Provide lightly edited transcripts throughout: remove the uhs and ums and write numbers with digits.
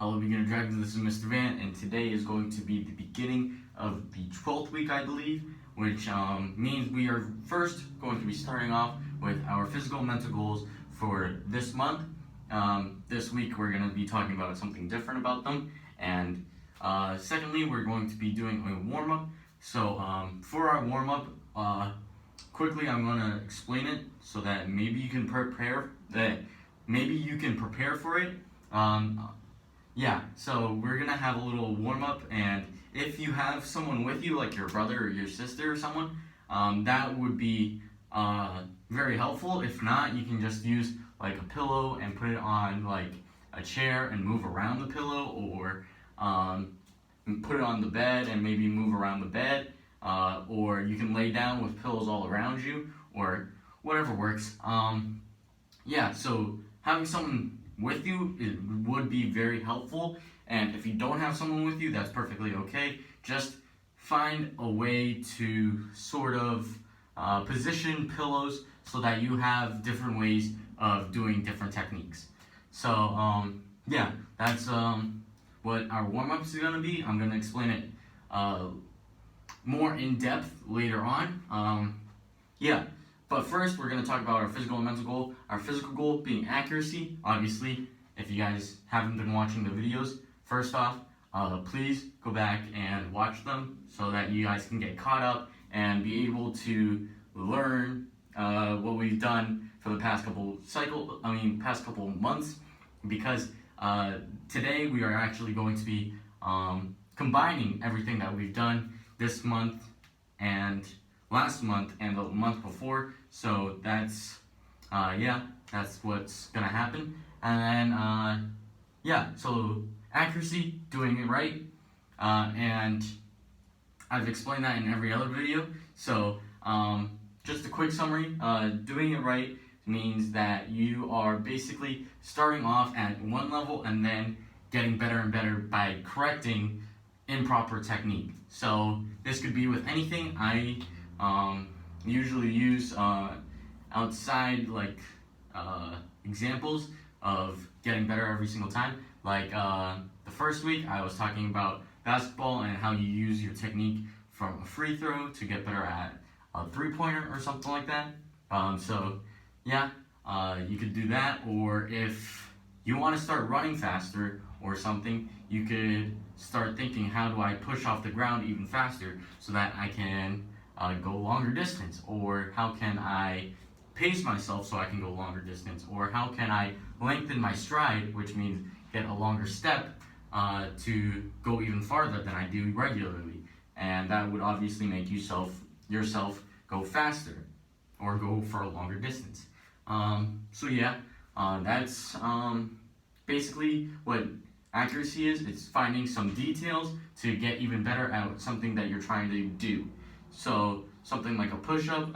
Hello beginner dragons, this is Mr. Van, and today is going to be the beginning of the 12th week, I believe, which means we are first going to be starting off with our physical and mental goals for this month. This week we're going to be talking about something different about them, and secondly we're going to be doing a warm-up. So for our warm-up, quickly I'm going to explain it so that maybe you can prepare for it. Yeah, so we're gonna have a little warm-up, and if you have someone with you, like your brother or your sister or someone, that would be very helpful. If not, you can just use like a pillow and put it on like a chair and move around the pillow, or put it on the bed and maybe move around the bed, or you can lay down with pillows all around you, or whatever works. Yeah, so having someone with you would be very helpful, and if you don't have someone with you, that's perfectly okay. Just find a way to sort of position pillows so that you have different ways of doing different techniques. So yeah, that's what our warm-up is going to be. I'm going to explain it more in depth later on. Yeah. But first, we're going to talk about our physical and mental goal. Our physical goal being accuracy. Obviously, if you guys haven't been watching the videos, first off, please go back and watch them so that you guys can get caught up and be able to learn what we've done for the past couple months. Because today we are actually going to be combining everything that we've done this month and last month and the month before. So that's that's what's gonna happen. And then yeah, so accuracy, doing it right, and I've explained that in every other video. So just a quick summary. Doing it right means that you are basically starting off at one level and then getting better and better by correcting improper technique. So this could be with anything. I usually use outside examples of getting better every single time. Like the first week I was talking about basketball and how you use your technique from a free throw to get better at a three-pointer or something like that. So yeah, you could do that, or if you want to start running faster or something, you could start thinking, how do I push off the ground even faster so that I can go longer distance, or how can I pace myself so I can go longer distance, or how can I lengthen my stride, which means get a longer step to go even farther than I do regularly, and that would obviously make yourself go faster or go for a longer distance. So yeah, that's basically what accuracy is. It's finding some details to get even better at something that you're trying to do. So something like a push-up,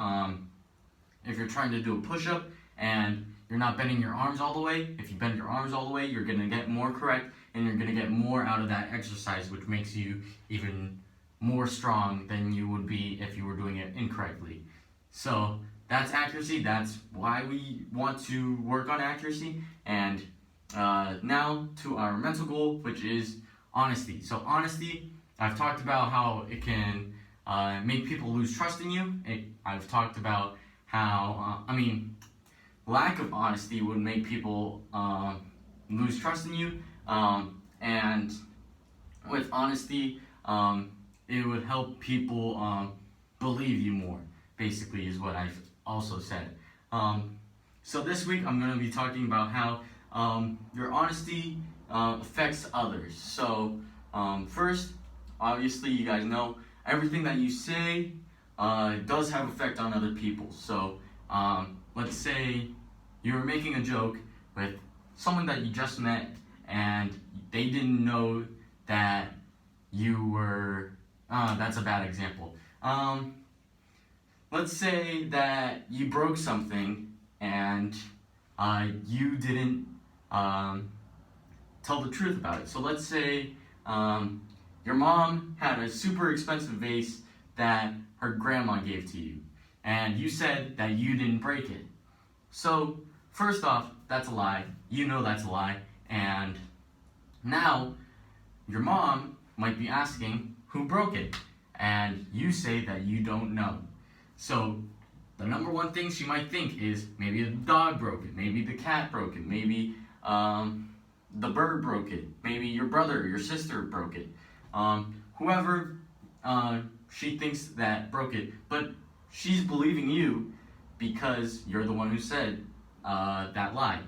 if you're trying to do a push-up and you're not bending your arms all the way, if you bend your arms all the way, you're going to get more correct, and you're going to get more out of that exercise, which makes you even more strong than you would be if you were doing it incorrectly. So that's accuracy. That's why we want to work on accuracy. And now to our mental goal, which is honesty. So honesty, I've talked about how it can make people lose trust in you. I've talked about how, lack of honesty would make people lose trust in you. And with honesty, it would help people believe you more, basically, is what I've also said. So this week, I'm going to be talking about how your honesty affects others. So first, obviously, you guys know, everything that you say does have effect on other people. So let's say you're making a joke with someone that you just met, and they didn't know that you were, that's a bad example. Let's say that you broke something and you didn't tell the truth about it. So let's say your mom had a super expensive vase that her grandma gave to you, and you said that you didn't break it. So first off, that's a lie. You know that's a lie, and Now, your mom might be asking who broke it, and you say that you don't know. So, the number one thing she might think is maybe the dog broke it, maybe the cat broke it, maybe the bird broke it, maybe your brother or your sister broke it. Whoever she thinks that broke it, but she's believing you because you're the one who said that lie.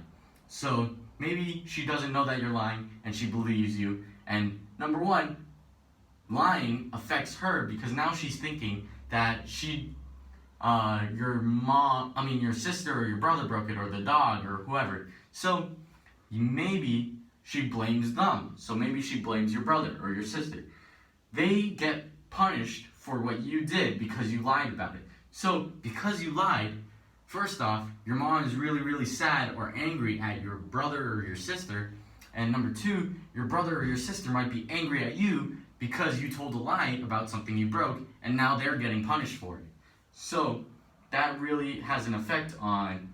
So maybe she doesn't know that you're lying and she believes you. And number one, lying affects her because now she's thinking that your sister or your brother broke it, or the dog or whoever. So maybe she blames them. So maybe she blames your brother or your sister. They get punished for what you did because you lied about it. So because you lied, first off, your mom is really, really sad or angry at your brother or your sister. And number two, your brother or your sister might be angry at you because you told a lie about something you broke, and now they're getting punished for it. So that really has an effect on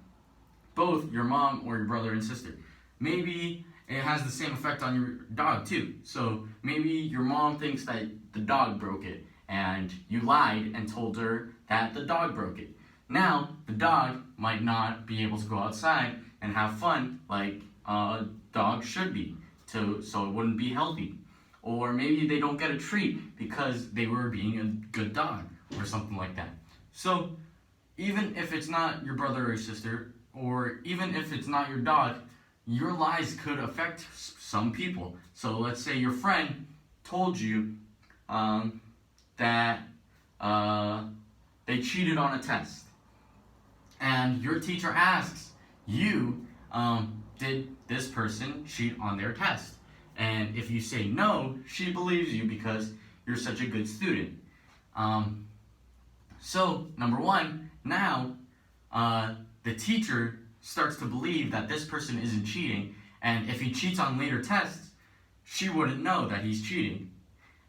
both your mom or your brother and sister. Maybe it has the same effect on your dog too. So maybe your mom thinks that the dog broke it, and you lied and told her that the dog broke it. Now, the dog might not be able to go outside and have fun like a dog should be, so it wouldn't be healthy. Or maybe they don't get a treat because they were being a good dog or something like that. So even if it's not your brother or your sister, or even if it's not your dog, your lies could affect some people. So let's say your friend told you that they cheated on a test, and your teacher asks you, did this person cheat on their test? And if you say no, she believes you because you're such a good student. So number one, now the teacher starts to believe that this person isn't cheating, and if he cheats on later tests, she wouldn't know that he's cheating.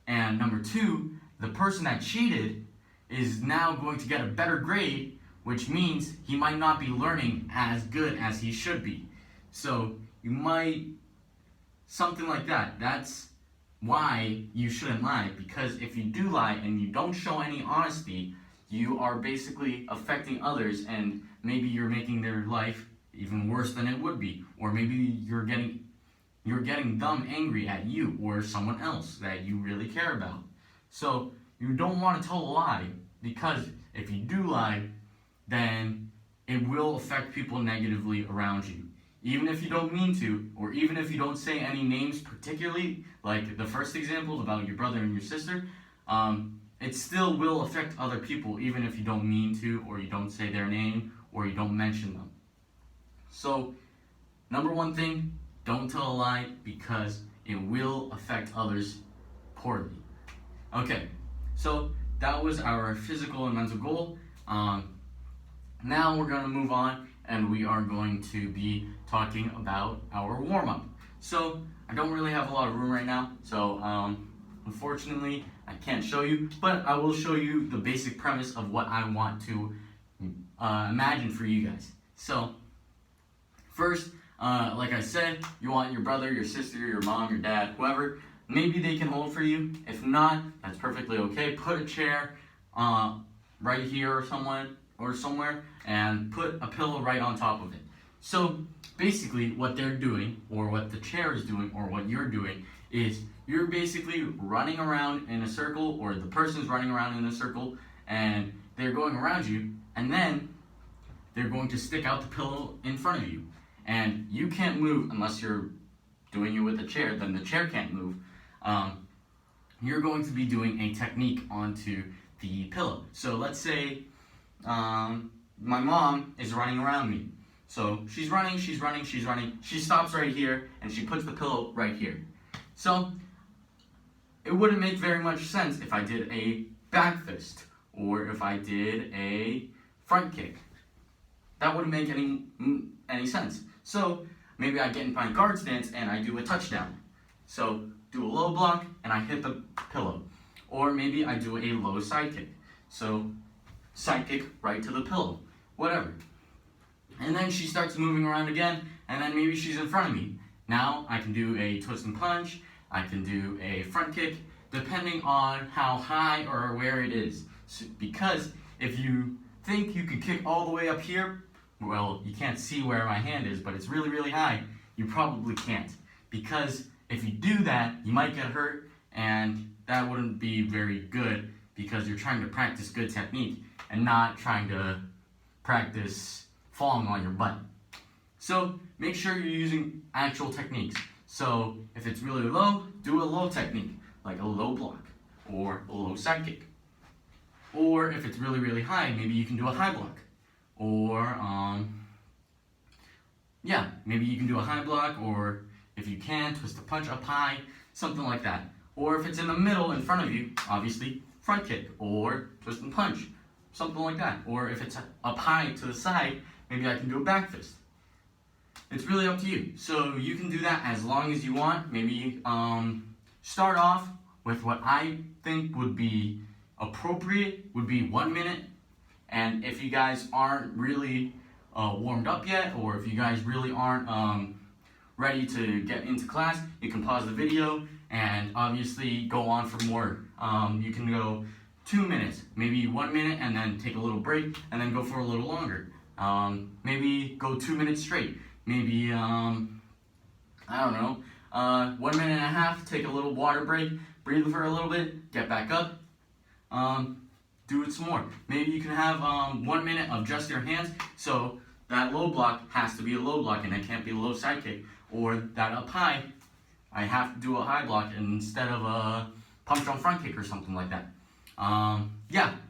And number two, the person that cheated is now going to get a better grade, which means he might not be learning as good as he should be. So you might, something like that. That's why you shouldn't lie, because if you do lie and you don't show any honesty, you are basically affecting others, and maybe you're making their life even worse than it would be. Or maybe you're getting them angry at you or someone else that you really care about. So you don't want to tell a lie, because if you do lie, then it will affect people negatively around you. Even if you don't mean to, or even if you don't say any names particularly, like the first example about your brother and your sister, it still will affect other people, even if you don't mean to, or you don't say their name, or you don't mention them. So, number one thing, don't tell a lie, because it will affect others poorly. Okay, so that was our physical and mental goal. Now we're going to move on, and we are going to be talking about our warm-up. So I don't really have a lot of room right now, so unfortunately I can't show you, but I will show you the basic premise of what I want to imagine for you guys. So first, like I said, you want your brother, your sister, your mom, your dad, whoever. Maybe they can hold for you. If not, that's perfectly okay. Put a chair right here or somewhere, and put a pillow right on top of it. So basically what they're doing, or what the chair is doing, or what you're doing, is you're basically running around in a circle, or the person's running around in a circle, and they're going around you, and then they're going to stick out the pillow in front of you. And you can't move unless you're doing it with a chair, then the chair can't move. You're going to be doing a technique onto the pillow. So let's say my mom is running around me. So she's running. She stops right here, and she puts the pillow right here. So it wouldn't make very much sense if I did a back fist, or if I did a front kick. That wouldn't make any sense. So maybe I get in my guard stance and I do a touchdown. So do a low block and I hit the pillow. Or maybe I do a low side kick. So side kick right to the pillow. Whatever. And then she starts moving around again, and then maybe she's in front of me. Now I can do a twist and punch, I can do a front kick, depending on how high or where it is. Because if you think you could kick all the way up here, well, you can't see where my hand is, but it's really, really high, you probably can't. Because if you do that, you might get hurt, and that wouldn't be very good because you're trying to practice good technique and not trying to practice falling on your butt. So make sure you're using actual techniques. So if it's really low, do a low technique, like a low block or a low side kick. Or if it's really, really high, maybe you can do a high block. Or, maybe you can do a high block, or if you can, twist a punch up high, something like that. Or if it's in the middle in front of you, obviously, front kick or twist and punch, something like that. Or if it's up high to the side, maybe I can do a back fist. It's really up to you. So you can do that as long as you want. Maybe start off with what I think would be appropriate, would be 1 minute. And if you guys aren't really warmed up yet, or if you guys really aren't ready to get into class, you can pause the video and obviously go on for more. You can go 2 minutes, maybe 1 minute, and then take a little break, and then go for a little longer. Maybe go 2 minutes straight. Maybe, I don't know, 1 minute and a half, take a little water break, breathe for a little bit, get back up, do it some more. Maybe you can have 1 minute of just your hands, so that low block has to be a low block and it can't be a low side kick. Or that up high, I have to do a high block instead of a punch on front kick or something like that.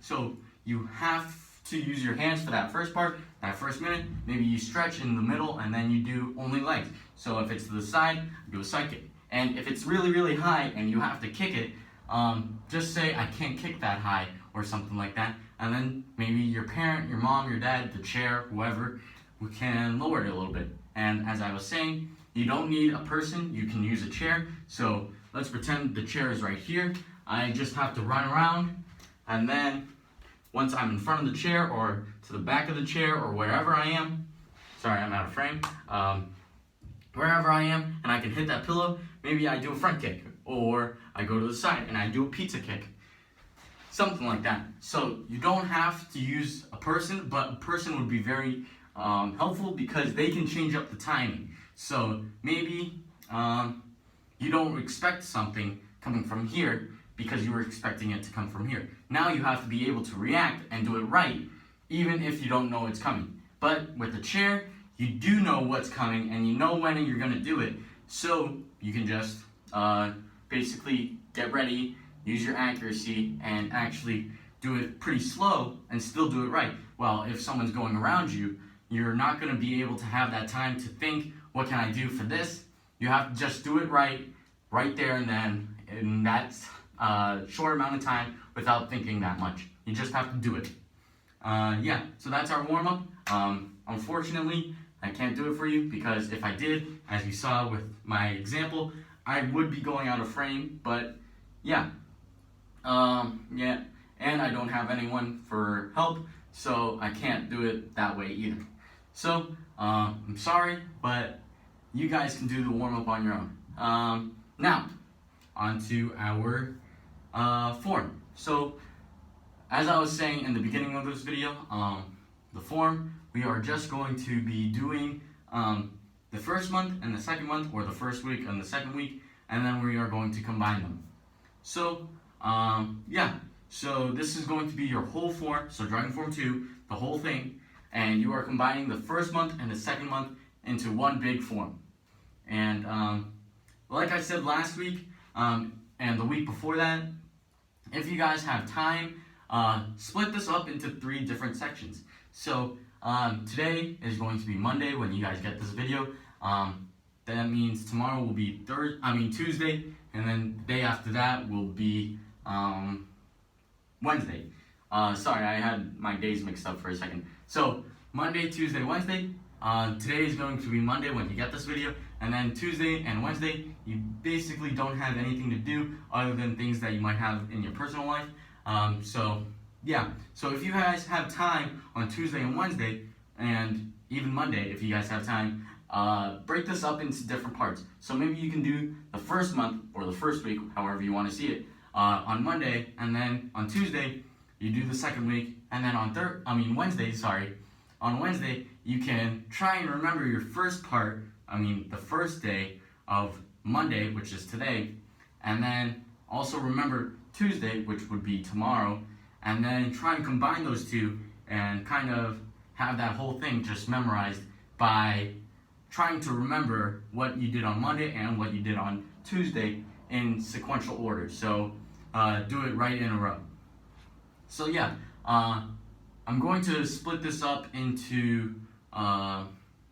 So you have to use your hands for that first part, that first minute. Maybe you stretch in the middle and then you do only legs. So if it's to the side, do a side kick. And if it's really, really high and you have to kick it, just say, I can't kick that high or something like that. And then maybe your parent, your mom, your dad, the chair, whoever, we can lower it a little bit. And as I was saying, you don't need a person, you can use a chair. So let's pretend the chair is right here. I just have to run around, and then once I'm in front of the chair or to the back of the chair or wherever I am, sorry, I'm out of frame, wherever I am and I can hit that pillow, maybe I do a front kick, or I go to the side and I do a pizza kick. Something like that. So you don't have to use a person, but a person would be very helpful because they can change up the timing. So maybe you don't expect something coming from here because you were expecting it to come from here. Now you have to be able to react and do it right, even if you don't know it's coming. But with the chair, you do know what's coming and you know when you're gonna do it. So you can just basically get ready, use your accuracy, and actually do it pretty slow and still do it right. Well, if someone's going around you, you're not gonna be able to have that time to think, what can I do for this? You have to just do it right there and then, in that short amount of time without thinking that much. You just have to do it. So that's our warm-up. Unfortunately, I can't do it for you because if I did, as you saw with my example, I would be going out of frame, but and I don't have anyone for help, so I can't do it that way either. So, I'm sorry, but you guys can do the warm-up on your own. Now, onto our form. So, as I was saying in the beginning of this video, the form, we are just going to be doing the first month and the second month, or the first week and the second week, and then we are going to combine them. So, so this is going to be your whole form, so Dragon Form 2, the whole thing, and you are combining the first month and the second month into one big form. And like I said last week, and the week before that, if you guys have time, split this up into 3 different sections. So today is going to be Monday when you guys get this video. That means tomorrow will be Tuesday, and then the day after that will be Wednesday. Sorry, I had my days mixed up for a second. So Monday, Tuesday, Wednesday. Today is going to be Monday when you get this video, and then Tuesday and Wednesday you basically don't have anything to do other than things that you might have in your personal life. So if you guys have time on Tuesday and Wednesday, and even Monday if you guys have time, break this up into different parts. So maybe you can do the first month or the first week, however you want to see it, on Monday, and then on Tuesday you do the second week, and then on Wednesday, on Wednesday you can try and remember your first part, the first day of Monday, which is today, and then also remember Tuesday, which would be tomorrow, and then try and combine those two and kind of have that whole thing just memorized by trying to remember what you did on Monday and what you did on Tuesday in sequential order. So do it right in a row. So yeah, I'm going to split this up into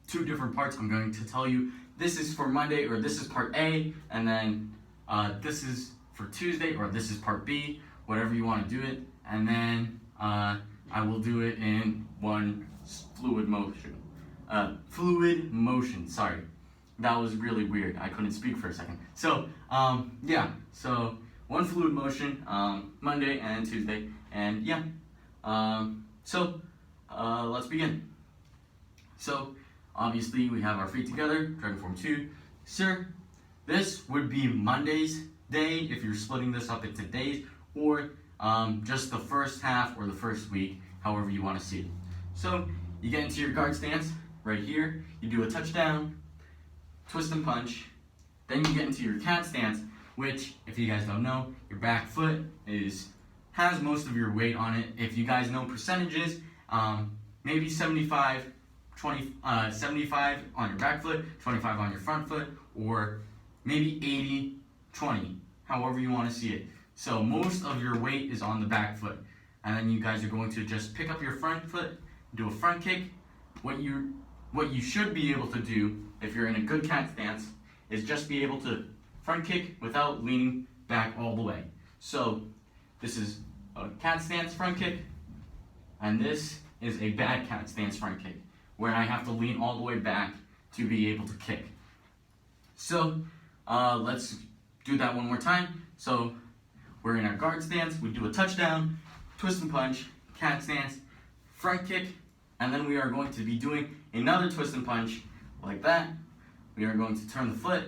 2 different parts. I'm going to tell you this is for Monday, or this is part A, and then this is for Tuesday, or this is part B, whatever you want to do it, and then I will do it in one fluid motion. Sorry. That was really weird. I couldn't speak for a second. So, so one fluid motion, Monday and Tuesday, and let's begin. So, obviously we have our feet together, dragon form 2. Sir, this would be Monday's day if you're splitting this up into days, or just the first half or the first week, however you want to see it. So, you get into your guard stance right here, you do a touchdown, twist and punch, then you get into your cat stance, which, if you guys don't know, your back foot has most of your weight on it. If you guys know percentages, maybe 75 on your back foot, 25 on your front foot, or maybe 80-20, however you want to see it. So most of your weight is on the back foot, and then you guys are going to just pick up your front foot, do a front kick. What you should be able to do if you're in a good cat stance is just be able to front kick without leaning back all the way. So this is a cat stance front kick, and this is a bad cat stance front kick, where I have to lean all the way back to be able to kick. So let's do that one more time. So we're in our guard stance, we do a touchdown, twist and punch, cat stance, front kick, and then we are going to be doing another twist and punch like that. We are going to turn the foot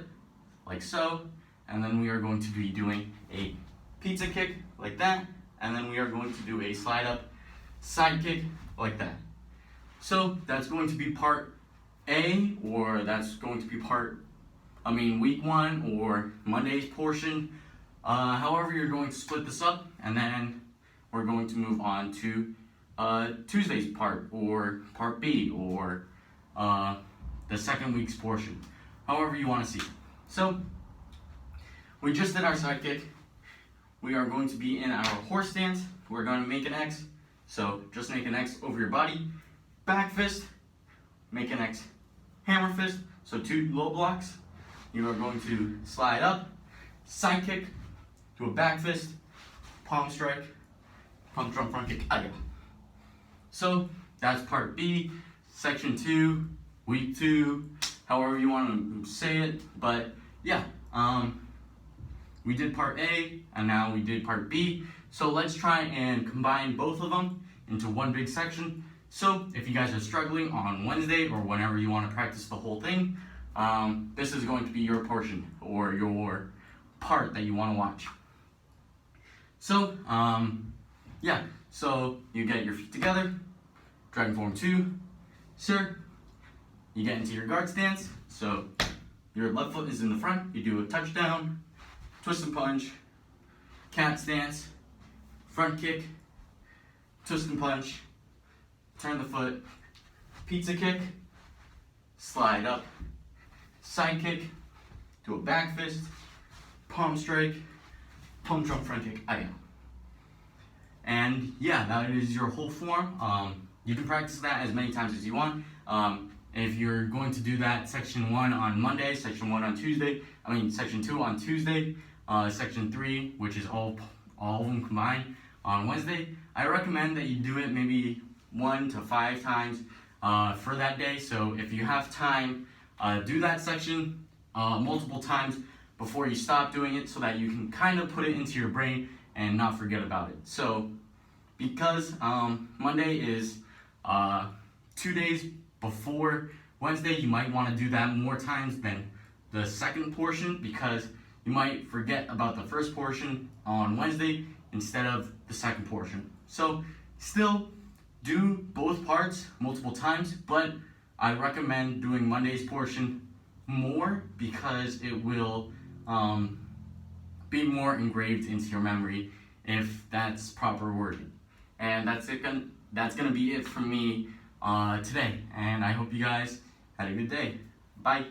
like so, and then we are going to be doing a pizza kick like that, and then we are going to do a slide up side kick like that. So that's going to be part A, or that's going to be week 1 or Monday's portion. However you're going to split this up, and then we're going to move on to Tuesday's part, or part B, or the second week's portion, however you want to see it. So we just did our side kick. We are going to be in our horse stance. We're going to make an X. So just make an X over your body. Back fist, make an X. Hammer fist, so 2 low blocks. You are going to slide up, side kick, do a back fist, palm strike, pump drum front kick. So that's part B, section 2, week 2, however you want to say it. But yeah, we did part A, and now we did part B. So let's try and combine both of them into one big section. So if you guys are struggling on Wednesday, or whenever you want to practice the whole thing, this is going to be your portion, or your part that you want to watch. So so you get your feet together, dragon form 2, sir. You get into your guard stance, so your left foot is in the front, you do a touchdown, twist and punch, cat stance, front kick, twist and punch, turn the foot, pizza kick, slide up, side kick, do a back fist, palm strike, palm drum front kick. And yeah, that is your whole form. You can practice that as many times as you want. If you're going to do that section 1 on Monday, section 1 on Tuesday, section 2 on Tuesday, section 3, which is all of them combined, on Wednesday, I recommend that you do it maybe 1 to 5 times for that day. So if you have time, do that section multiple times before you stop doing it, so that you can kind of put it into your brain and not forget about it. So because Monday is 2 days before Wednesday, you might want to do that more times than the second portion, because you might forget about the first portion on Wednesday instead of the second portion. So still do both parts multiple times, but I recommend doing Monday's portion more because it will be more engraved into your memory, if that's proper wording. And that's gonna be it from me today, and I hope you guys had a good day. Bye.